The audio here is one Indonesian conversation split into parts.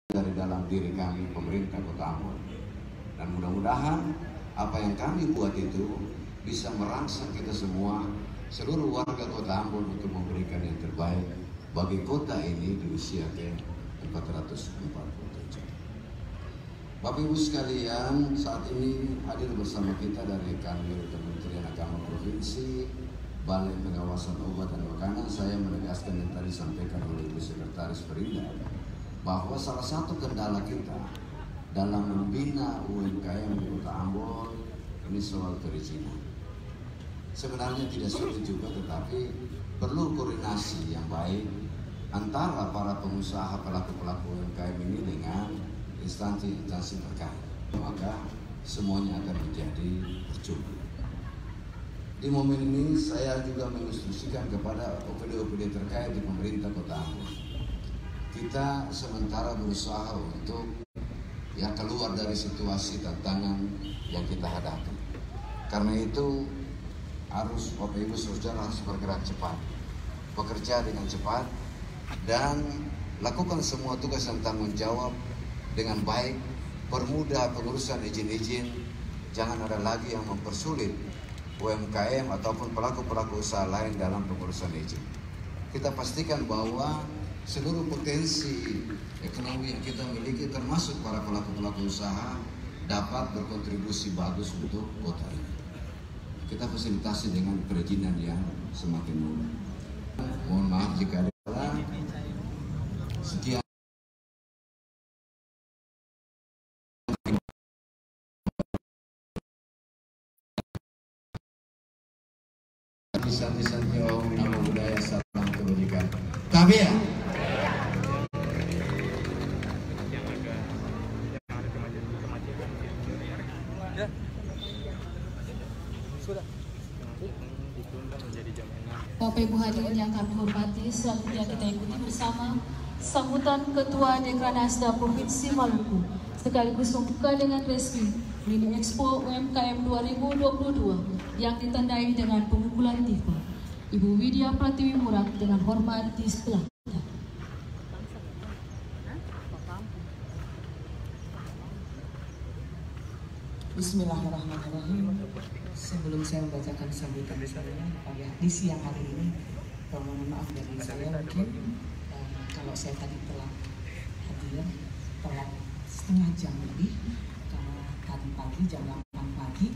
dari dalam diri kami pemerintah Kota Ambon. Dan mudah-mudahan apa yang kami buat itu bisa merangsang kita semua, seluruh warga Kota Ambon untuk memberikan yang terbaik bagi kota ini di usia ke-447. Bapak Ibu sekalian, saat ini hadir bersama kita dari Kanwil Kementerian Agama Provinsi, Balai Pengawasan Obat dan Makanan. Saya menegaskan yang tadi disampaikan oleh Ibu Sekretaris Perindah, bahwa salah satu kendala kita dalam membina UMKM di Kota Ambon ini soal perizinan. Sebenarnya tidak sulit juga, tetapi perlu koordinasi yang baik antara para pengusaha pelaku-pelaku UMKM ini dengan instansi-instansi terkait. Maka semuanya akan menjadi percuma. Di momen ini saya juga menginstruksikan kepada OPD-OPD terkait di pemerintah Kota Ambon. Kita sementara berusaha untuk keluar dari situasi tantangan yang kita hadapi. Karena itu harus Bapak Ibu Saudara harus bergerak cepat, bekerja dengan cepat, dan lakukan semua tugas dan tanggung jawab dengan baik. Permudah pengurusan izin-izin, jangan ada lagi yang mempersulit UMKM ataupun pelaku-pelaku usaha lain dalam pengurusan izin. Kita pastikan bahwa seluruh potensi ekonomi yang kita miliki, termasuk para pelaku-pelaku usaha, dapat berkontribusi bagus untuk kota ini. Kita fasilitasi dengan perizinan yang semakin mudah. Mohon maaf jika ada salah. Sekian. Lisan-lisannya nama budaya salam kebajikan. Tabia. Bapak Ibu hadirin yang kami hormati, selanjutnya kita ikuti bersama sambutan Ketua Dekranasda Provinsi Maluku sekaligus membuka dengan resmi Mini Expo UMKM 2022 yang ditandai dengan pemukulan tifa. Ibu Widya Pratiwi Murad dengan hormat di sebelah kita. Bismillahirrahmanirrahim. Sebelum saya membacakan sambutan saya di siang hari ini, mohon maaf dari saya mungkin kalau saya tadi telah hadir telat setengah jam lebih, karena tadi pagi jam 8 pagi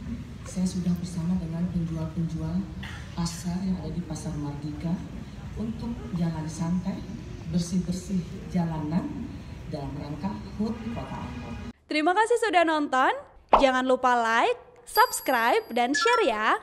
saya sudah bersama dengan penjual-penjual pasar yang ada di Pasar Mardika untuk jalan santai, bersih-bersih jalanan dalam rangka HUT Kota Ambon. Terima kasih sudah nonton. Jangan lupa like, subscribe, dan share ya.